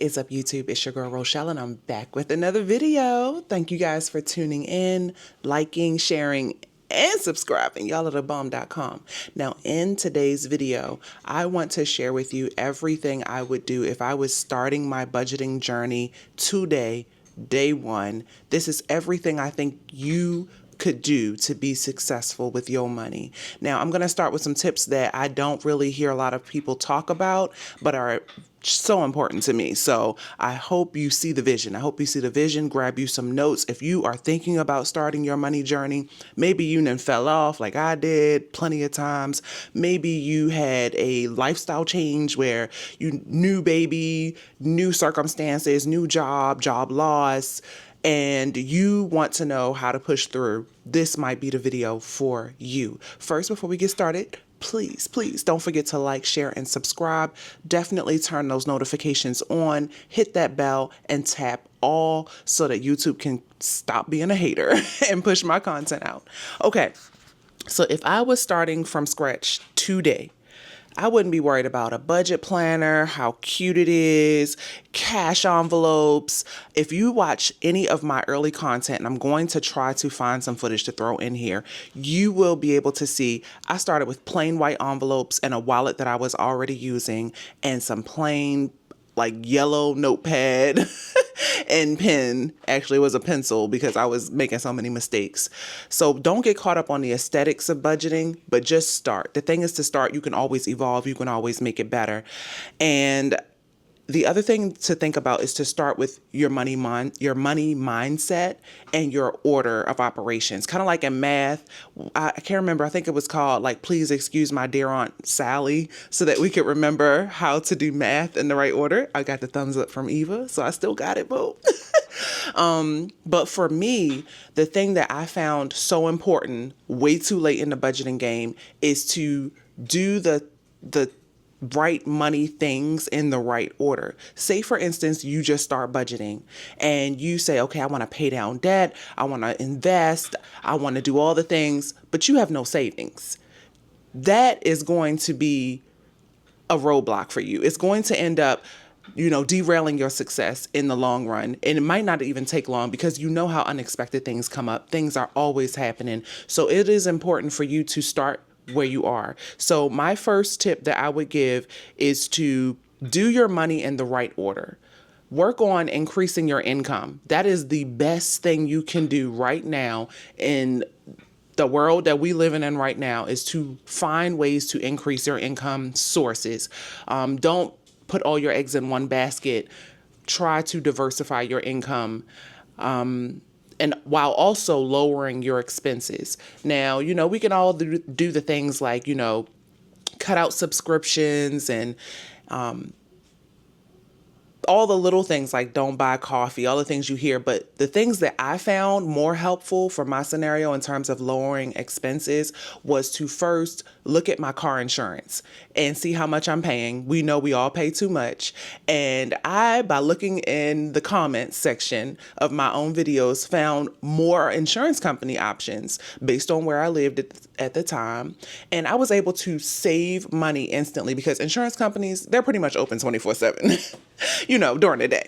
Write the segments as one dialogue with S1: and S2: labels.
S1: is up, YouTube? It's your girl Rochelle, and I'm back with another video. Thank you guys for tuning in, liking, sharing, and subscribing. Y'all at thebomb.com. Now, in today's video, I want to share with you everything I would do if I was starting my budgeting journey today, day one. This is everything I think you could do to be successful with your money. Now, I'm going to start with some tips that I don't really hear a lot of people talk about, but are so important to me. So I hope you see the vision. I hope you see the vision. Grab you some notes. If you are thinking about starting your money journey, maybe you done fell off like I did plenty of times. Maybe you had a lifestyle change where you new baby, new circumstances, new job loss, and you want to know how to push through. This might be the video for you. First, before we get started, please don't forget to like, share, and subscribe. Definitely turn those notifications on, hit that bell, and tap all so that YouTube can stop being a hater and push my content out. Okay, so if I was starting from scratch today, I wouldn't be worried about a budget planner, how cute it is, cash envelopes. If you watch any of my early content, and I'm going to try to find some footage to throw in here, you will be able to see I started with plain white envelopes and a wallet that I was already using and some plain like yellow notepad and pen. Actually, it was a pencil because I was making so many mistakes. So don't get caught up on the aesthetics of budgeting, but just start. The thing is to start. You can always evolve. You can always make it better. And the other thing to think about is to start with your money mindset and your order of operations. Kind of like in math, I can't remember. I think it was called like, please excuse my dear Aunt Sally, so that we could remember how to do math in the right order. I got the thumbs up from Eva, so I still got it, boo. But for me, the thing that I found so important way too late in the budgeting game is to do the right money things in the right order. Say, for instance, you just start budgeting and you say, okay, I want to pay down debt. I want to invest. I want to do all the things, but you have no savings. That is going to be a roadblock for you. It's going to end up derailing your success in the long run. And it might not even take long because you know how unexpected things come up. Things are always happening. So it is important for you to start where you are. So my first tip that I would give is to do your money in the right order. Work on increasing your income. That is the best thing you can do right now in the world that we live in right now, is to find ways to increase your income sources. Don't put all your eggs in one basket. Try to diversify your income. And while also lowering your expenses. Now, we can all do the things like, cut out subscriptions and all the little things like don't buy coffee, all the things you hear. But the things that I found more helpful for my scenario in terms of lowering expenses was to first look at my car insurance and see how much I'm paying. We know we all pay too much. And by looking in the comments section of my own videos, found more insurance company options based on where I lived at the time. And I was able to save money instantly because insurance companies, they're pretty much open 24/7. During the day.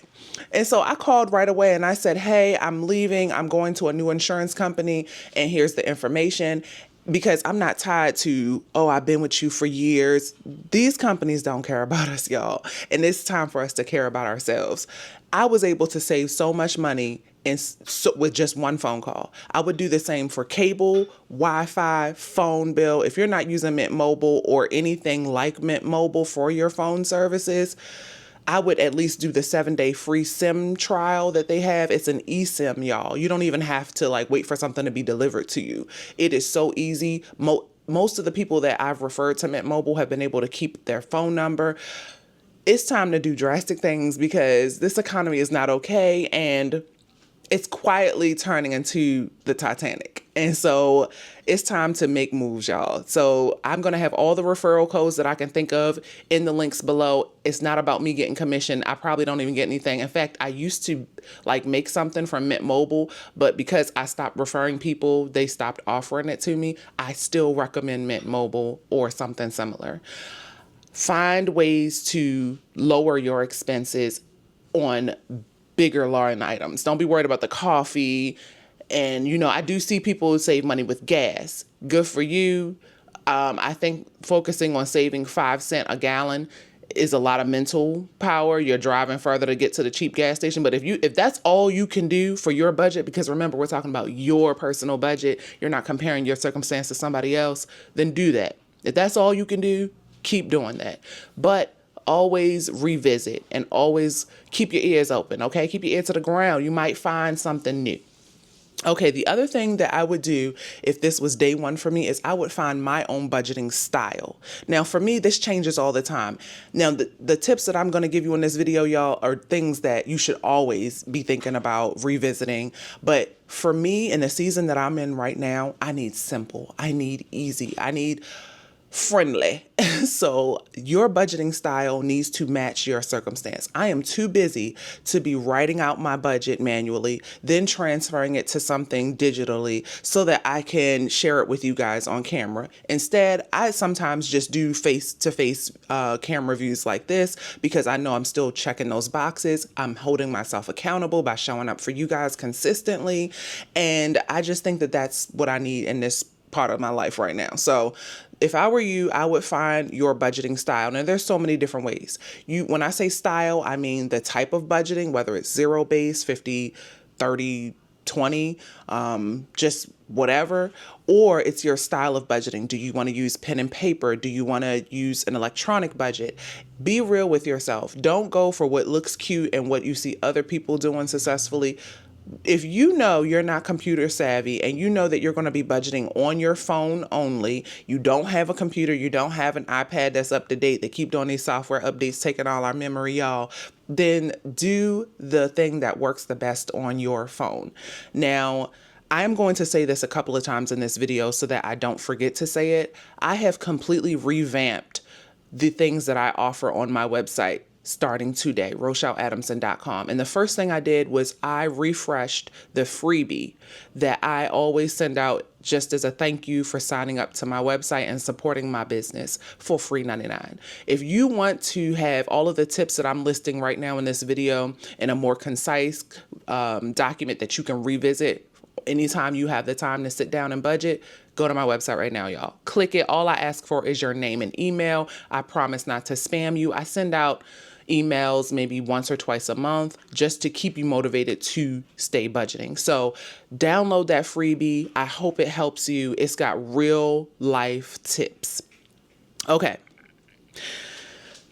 S1: And so I called right away and I said, hey, I'm leaving. I'm going to a new insurance company and here's the information, because I'm not tied to, I've been with you for years. These companies don't care about us, y'all. And it's time for us to care about ourselves. I was able to save so much money with just one phone call. I would do the same for cable, Wi-Fi, phone bill. If you're not using Mint Mobile or anything like Mint Mobile for your phone services, I would at least do the 7-day free SIM trial that they have. It's an eSIM, y'all. You don't even have to wait for something to be delivered to you. It is so easy. Most of the people that I've referred to Mint Mobile have been able to keep their phone number. It's time to do drastic things because this economy is not okay and it's quietly turning into the Titanic. And so it's time to make moves, y'all. So I'm going to have all the referral codes that I can think of in the links below. It's not about me getting commission. I probably don't even get anything. In fact, I used to make something from Mint Mobile, but because I stopped referring people, they stopped offering it to me. I still recommend Mint Mobile or something similar. Find ways to lower your expenses on bigger line items. Don't be worried about the coffee. And, I do see people save money with gas. Good for you. I think focusing on saving 5 cents a gallon is a lot of mental power. You're driving further to get to the cheap gas station. But if that's all you can do for your budget, because remember, we're talking about your personal budget, you're not comparing your circumstance to somebody else, then do that. If that's all you can do, keep doing that. But always revisit and always keep your ears open, okay? Keep your ear to the ground. You might find something new. Okay, the other thing that I would do if this was day one for me is I would find my own budgeting style. Now, for me, this changes all the time. Now, the tips that I'm going to give you in this video, y'all, are things that you should always be thinking about revisiting. But for me, in the season that I'm in right now, I need simple. I need easy. I need friendly. So your budgeting style needs to match your circumstance. I am too busy to be writing out my budget manually, then transferring it to something digitally so that I can share it with you guys on camera. Instead, I sometimes just do face-to-face camera views like this because I know I'm still checking those boxes. I'm holding myself accountable by showing up for you guys consistently. And I just think that that's what I need in this part of my life right now. So if I were you, I would find your budgeting style. Now, there's so many different ways. When I say style, I mean the type of budgeting, whether it's zero-based, 50, 30, 20, just whatever, or it's your style of budgeting. Do you want to use pen and paper? Do you want to use an electronic budget? Be real with yourself. Don't go for what looks cute and what you see other people doing successfully. If you know you're not computer savvy and you know that you're going to be budgeting on your phone only, you don't have a computer, you don't have an iPad that's up to date, they keep doing these software updates, taking all our memory, y'all, then do the thing that works the best on your phone. Now, I'm going to say this a couple of times in this video so that I don't forget to say it. I have completely revamped the things that I offer on my website starting today, RochelleAdamson.com. And the first thing I did was I refreshed the freebie that I always send out just as a thank you for signing up to my website and supporting my business for free 99. If you want to have all of the tips that I'm listing right now in this video in a more concise document that you can revisit anytime you have the time to sit down and budget, go to my website right now, y'all. Click it. All I ask for is your name and email. I promise not to spam you. I send out emails maybe once or twice a month just to keep you motivated to stay budgeting. So download that freebie. I hope it helps you. It's got real life tips. Okay.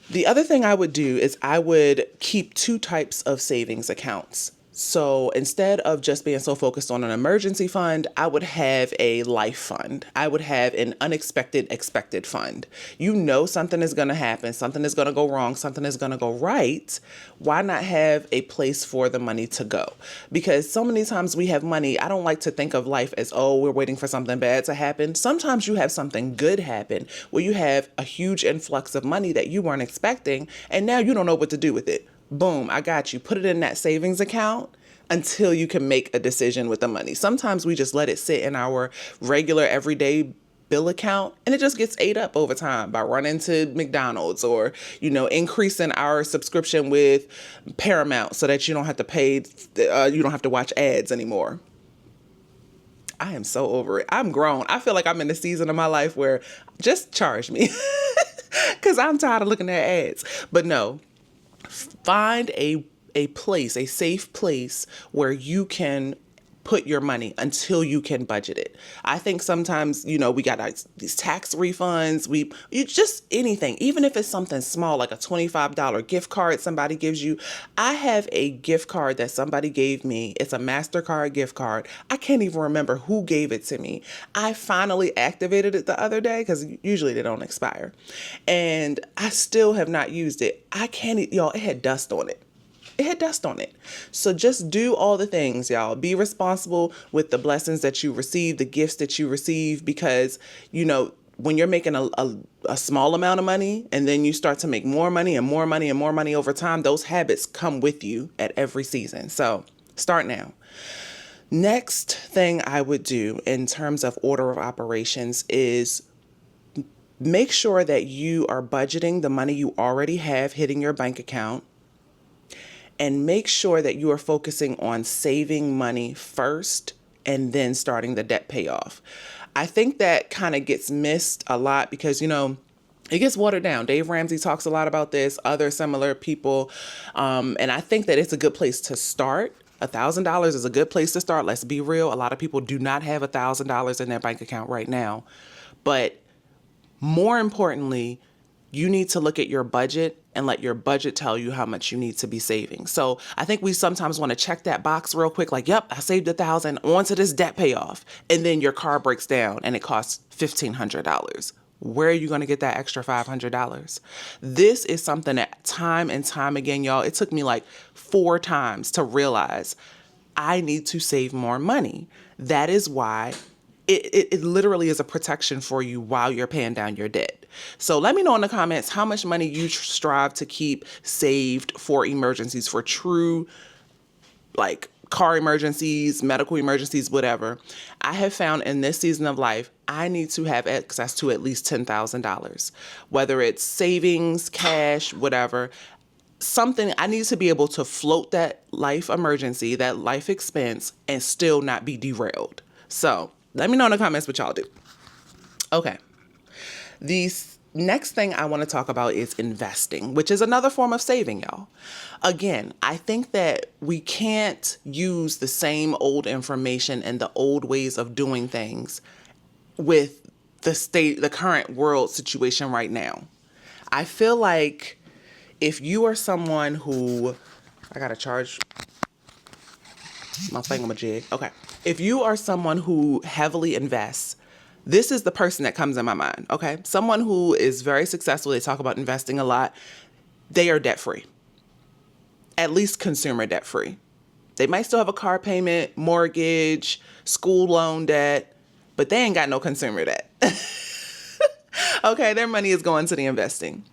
S1: The other thing I would do is I would keep 2 types of savings accounts. So instead of just being so focused on an emergency fund, I would have a life fund. I would have an unexpected expected fund. You know something is going to happen, something is going to go wrong, something is going to go right. Why not have a place for the money to go? Because so many times we have money, I don't like to think of life as, oh, we're waiting for something bad to happen. Sometimes you have something good happen where you have a huge influx of money that you weren't expecting, and now you don't know what to do with it. Boom, I got you. Put it in that savings account until you can make a decision with the money. Sometimes we just let it sit in our regular everyday bill account and it just gets ate up over time by running to McDonald's or, increasing our subscription with Paramount so that you don't have to pay, you don't have to watch ads anymore. I am so over it. I'm grown. I feel like I'm in the season of my life where just charge me because I'm tired of looking at ads. But no. Find a place, a safe place where you can put your money until you can budget it. I think sometimes, we got these tax refunds, just anything, even if it's something small, like a $25 gift card somebody gives you. I have a gift card that somebody gave me. It's a MasterCard gift card. I can't even remember who gave it to me. I finally activated it the other day because usually they don't expire. And I still have not used it. Y'all, it had dust on it. It had dust on it. So just do all the things, y'all. Be responsible with the blessings that you receive, the gifts that you receive, because, when you're making a small amount of money and then you start to make more money and more money and more money over time, those habits come with you at every season. So start now. Next thing I would do in terms of order of operations is make sure that you are budgeting the money you already have hitting your bank account. and make sure that you are focusing on saving money first and then starting the debt payoff. I think that kind of gets missed a lot because, it gets watered down. Dave Ramsey talks a lot about this, other similar people. And I think that it's a good place to start. $1,000 is a good place to start. Let's be real. A lot of people do not have $1,000 in their bank account right now. But more importantly, you need to look at your budget and let your budget tell you how much you need to be saving. So I think we sometimes want to check that box real quick, like, yep, I saved $1,000 onto this debt payoff. And then your car breaks down and it costs $1,500. Where are you going to get that extra $500? This is something that time and time again, y'all, it took me like 4 times to realize I need to save more money. That is why it literally is a protection for you while you're paying down your debt. So let me know in the comments how much money you strive to keep saved for emergencies, for true, like car emergencies, medical emergencies, whatever. I have found in this season of life, I need to have access to at least $10,000, whether it's savings, cash, whatever. Something I need to be able to float that life emergency, that life expense, and still not be derailed. So let me know in the comments what y'all do. Okay. The next thing I want to talk about is investing, which is another form of saving, y'all. Again, I think that we can't use the same old information and the old ways of doing things with the current world situation right now. I feel like if you are someone who, I gotta charge my thingamajig. Okay. If you are someone who heavily invests, this is the person that comes in my mind, okay? Someone who is very successful, they talk about investing a lot, they are debt-free. At least consumer debt-free. They might still have a car payment, mortgage, school loan debt, but they ain't got no consumer debt. Okay, their money is going to the investing.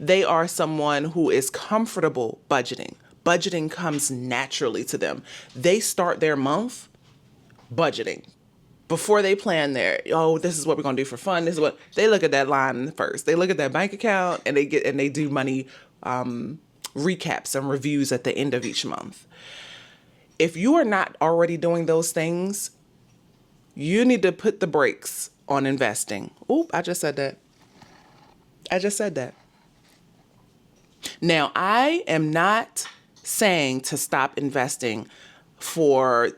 S1: They are someone who is comfortable budgeting. Budgeting comes naturally to them. They start their month budgeting. Before they plan this is what we're going to do for fun. This is what they look at that line first. They look at their bank account and they do money recaps and reviews at the end of each month. If you are not already doing those things, you need to put the brakes on investing. Oop, I just said that. Now, I am not saying to stop investing for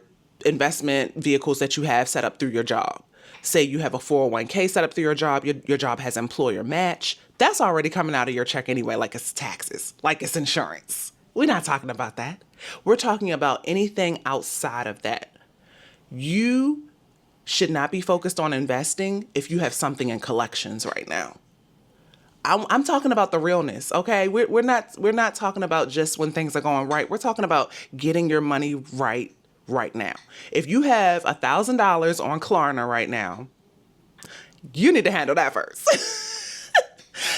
S1: investment vehicles that you have set up through your job. Say you have a 401k set up through your job. Your job has employer match. That's already coming out of your check anyway, like it's taxes, like it's insurance. We're not talking about that. We're talking about anything outside of that. You should not be focused on investing if you have something in collections right now. I'm talking about the realness, okay? We're not talking about just when things are going right. We're talking about getting your money right now. If you have $1,000 on Klarna right now, you need to handle that first.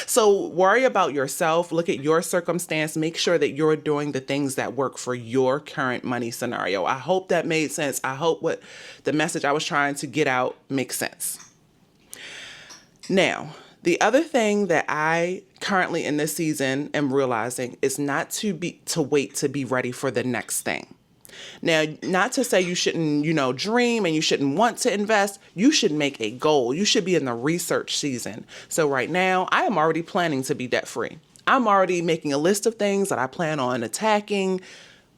S1: So worry about yourself. Look at your circumstance. Make sure that you're doing the things that work for your current money scenario. I hope that made sense. I hope what the message I was trying to get out makes sense. Now, the other thing that I currently in this season am realizing is not to wait to be ready for the next thing. Now, not to say you shouldn't, dream and you shouldn't want to invest. You should make a goal. You should be in the research season. So right now, I am already planning to be debt-free. I'm already making a list of things that I plan on attacking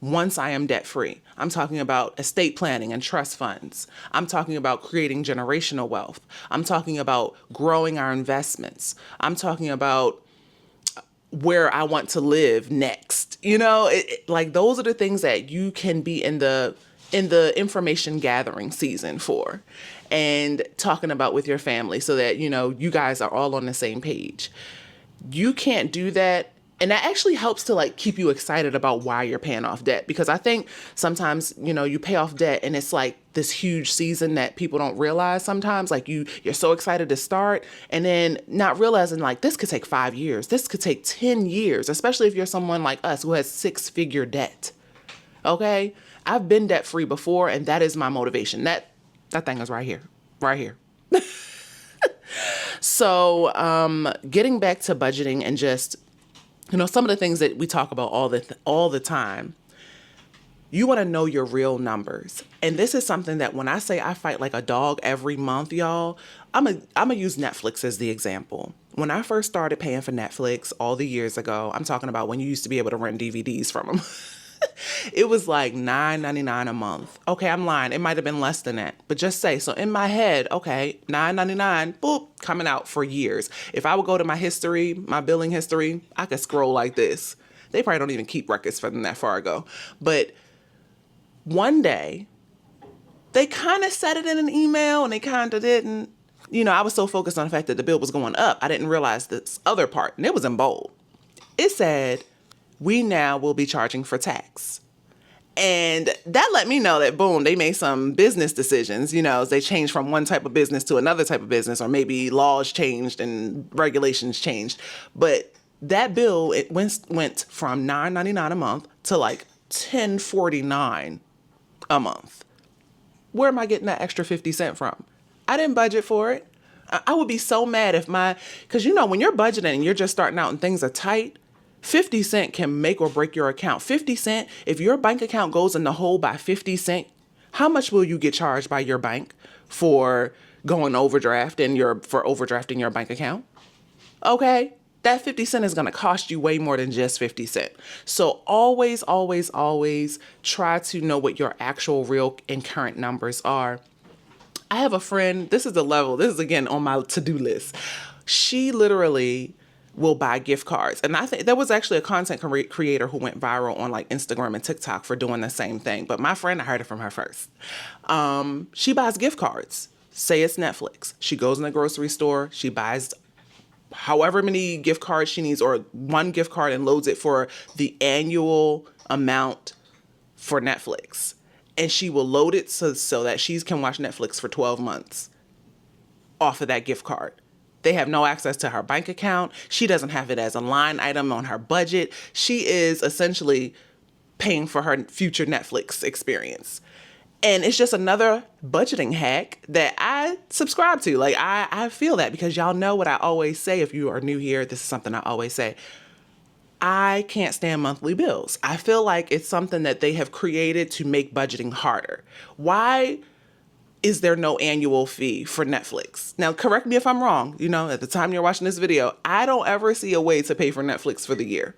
S1: once I am debt-free. I'm talking about estate planning and trust funds. I'm talking about creating generational wealth. I'm talking about growing our investments. I'm talking about where I want to live next. Like those are the things that you can be in the information gathering season for and talking about with your family so that, you guys are all on the same page. You can't do that. And that actually helps to keep you excited about why you're paying off debt. Because I think sometimes, you pay off debt and it's like this huge season that people don't realize sometimes. Like you're so excited to start and then not realizing this could take 5 years. This could take 10 years, especially if you're someone like us who has 6-figure debt. Okay. I've been debt free before and that is my motivation. That thing is right here. So, getting back to budgeting and just Some of the things that we talk about all the time, you want to know your real numbers. And this is something that when I say I fight like a dog every month, y'all, I'm gonna use Netflix as the example. When I first started paying for Netflix all the years ago, I'm talking about when you used to be able to rent DVDs from them. It was like $9.99 a month. Okay, I'm lying. It might have been less than that. But just say, so in my head, okay, $9.99, boop, coming out for years. If I would go to my history, my billing history, I could scroll like this. They probably don't even keep records from that far ago. But one day, they kind of said it in an email and they kind of didn't. I was so focused on the fact that the bill was going up, I didn't realize this other part, and it was in bold. It said, we now will be charging for tax. And that let me know that, boom, they made some business decisions, as they changed from one type of business to another type of business, or maybe laws changed and regulations changed. But that bill, it went from $9.99 a month to like $10.49 a month. Where am I getting that extra 50 cents from? I didn't budget for it. I would be so mad because when you're budgeting and you're just starting out and things are tight, 50 cent can make or break your account. 50 cent, if your bank account goes in the hole by 50 cent, how much will you get charged by your bank for going overdraft for overdrafting your bank account? Okay. That 50 cent is going to cost you way more than just 50 cent. So always, always, always try to know what your actual real and current numbers are. I have a friend, this is again on my to-do list. She literally will buy gift cards. And I think there was actually a content creator who went viral on like Instagram and TikTok for doing the same thing. But my friend, I heard it from her first. She buys gift cards. Say it's Netflix. She goes in the grocery store. She buys however many gift cards she needs, or one gift card, and loads it for the annual amount for Netflix. And she will load it so that she can watch Netflix for 12 months off of that gift card. They have no access to her bank account. She doesn't have it as a line item on her budget. She is essentially paying for her future Netflix experience. And it's just another budgeting hack that I subscribe to. Like, I feel that, because y'all know what I always say. If you are new here, this is something I always say. I can't stand monthly bills. I feel like it's something that they have created to make budgeting harder. Why is there no annual fee for Netflix? Now, correct me if I'm wrong. At the time you're watching this video, I don't ever see a way to pay for Netflix for the year.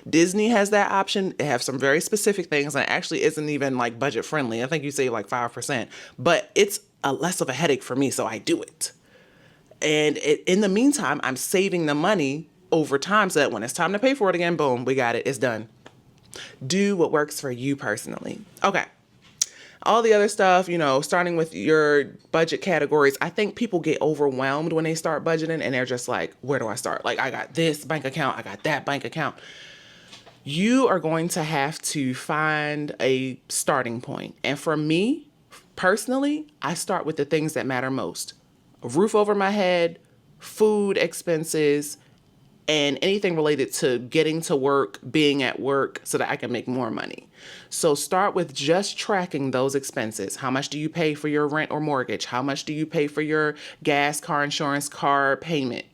S1: Disney has that option. They have some very specific things, and it actually isn't even like budget friendly. I think you save like 5%, but it's less of a headache for me, so I do it. And in the meantime, I'm saving the money over time so that when it's time to pay for it again, boom, we got it. It's done. Do what works for you personally. Okay. All the other stuff, starting with your budget categories. I think people get overwhelmed when they start budgeting and they're just like, where do I start? Like, I got this bank account, I got that bank account. You are going to have to find a starting point. And for me, personally, I start with the things that matter most. A roof over my head, food expenses, and anything related to getting to work, being at work, so that I can make more money. So start with just tracking those expenses. How much do you pay for your rent or mortgage? How much do you pay for your gas, car insurance, car payment?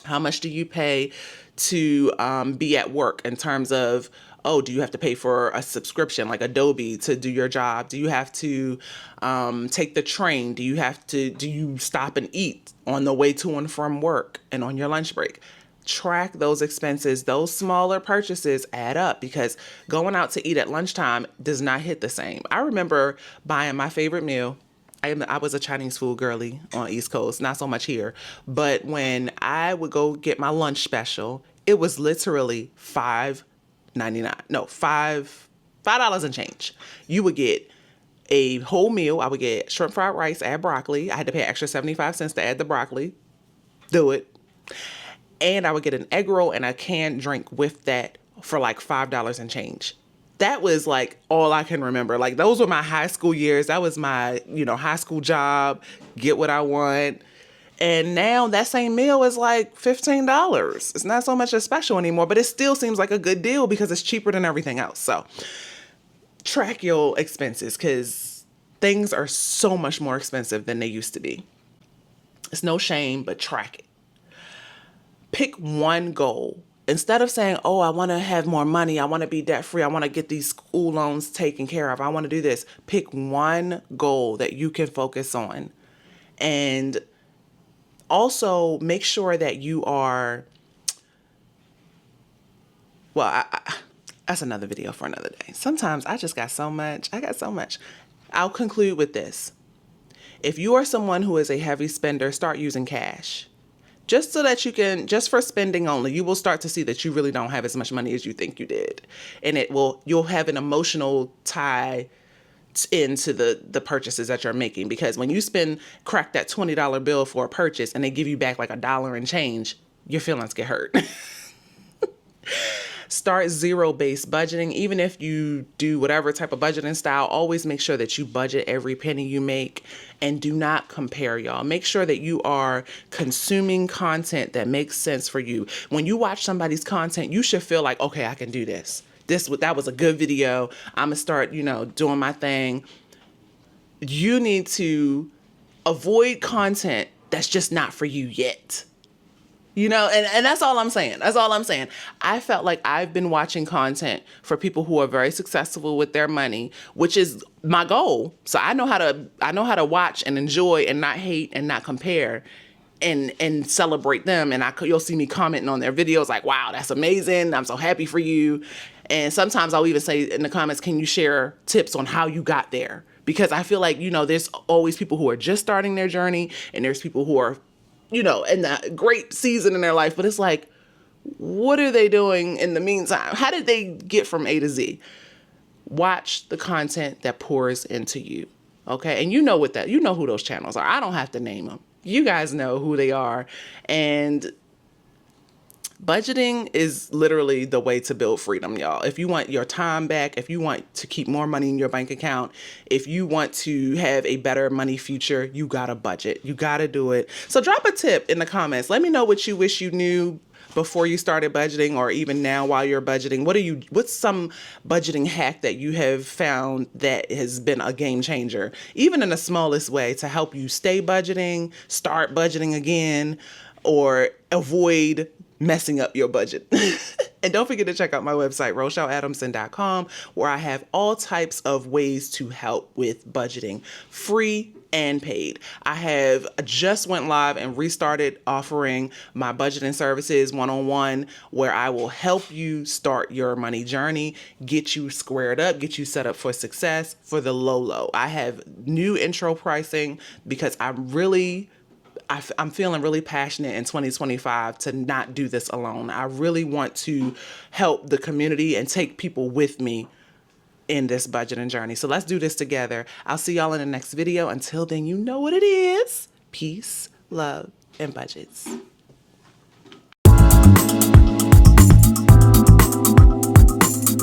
S1: How much do you pay to be at work in terms of, do you have to pay for a subscription like Adobe to do your job? Do you have to take the train? Do you stop and eat on the way to and from work and on your lunch break? Track those expenses. Those smaller purchases add up, because going out to eat at lunchtime does not hit the same. I remember buying my favorite meal. I was a Chinese food girly on East Coast, not so much here. But when I would go get my lunch special, it was literally $5.99. No, $5 and change. You would get a whole meal. I would get shrimp fried rice, add broccoli. I had to pay extra 75 cents to add the broccoli. Do it. And I would get an egg roll and a canned drink with that for like $5 and change. That was like all I can remember. Like, those were my high school years. That was my, high school job, get what I want. And now that same meal is like $15. It's not so much a special anymore, but it still seems like a good deal because it's cheaper than everything else. So track your expenses, because things are so much more expensive than they used to be. It's no shame, but track it. Pick one goal instead of saying, oh, I want to have more money, I want to be debt free, I want to get these school loans taken care of, I want to do this, pick one goal that you can focus on. And also make sure that you are, well, that's another video for another day. Sometimes I just got so much. I'll conclude with this. If you are someone who is a heavy spender, start using cash. Just so that you can, just for spending only, you will start to see that you really don't have as much money as you think you did. And you'll have an emotional tie into the purchases that you're making, because when you crack that $20 bill for a purchase and they give you back like $1 and change, your feelings get hurt. Start zero-based budgeting. Even if you do whatever type of budgeting style, always make sure that you budget every penny you make, and do not compare, y'all. Make sure that you are consuming content that makes sense for you. When you watch somebody's content, you should feel like, okay, I can do this. That was a good video. I'm gonna start, doing my thing. You need to avoid content that's just not for you yet. And that's all I'm saying. I felt like I've been watching content for people who are very successful with their money, which is my goal. So I know how to watch and enjoy and not hate and not compare and celebrate them. And you'll see me commenting on their videos like, wow, that's amazing. I'm so happy for you. And sometimes I'll even say in the comments, can you share tips on how you got there? Because I feel like, there's always people who are just starting their journey, and there's people who are in a great season in their life, but it's like, what are they doing in the meantime? How did they get from A to Z? Watch the content that pours into you. Okay. And you know who those channels are. I don't have to name them. You guys know who they are. And budgeting is literally the way to build freedom, y'all. If you want your time back, if you want to keep more money in your bank account, if you want to have a better money future, you gotta budget. You gotta do it. So drop a tip in the comments. Let me know what you wish you knew before you started budgeting, or even now while you're budgeting. What's some budgeting hack that you have found that has been a game changer, even in the smallest way, to help you stay budgeting, start budgeting again, or avoid messing up your budget. And don't forget to check out my website, RochelleAdamson.com, where I have all types of ways to help with budgeting, free and paid. I have just went live and restarted offering my budgeting services one-on-one, where I will help you start your money journey, get you squared up, get you set up for success for the low. I have new intro pricing because I'm feeling really passionate in 2025 to not do this alone. I really want to help the community and take people with me in this budgeting journey. So let's do this together. I'll see y'all in the next video. Until then, you know what it is. Peace, love, and budgets.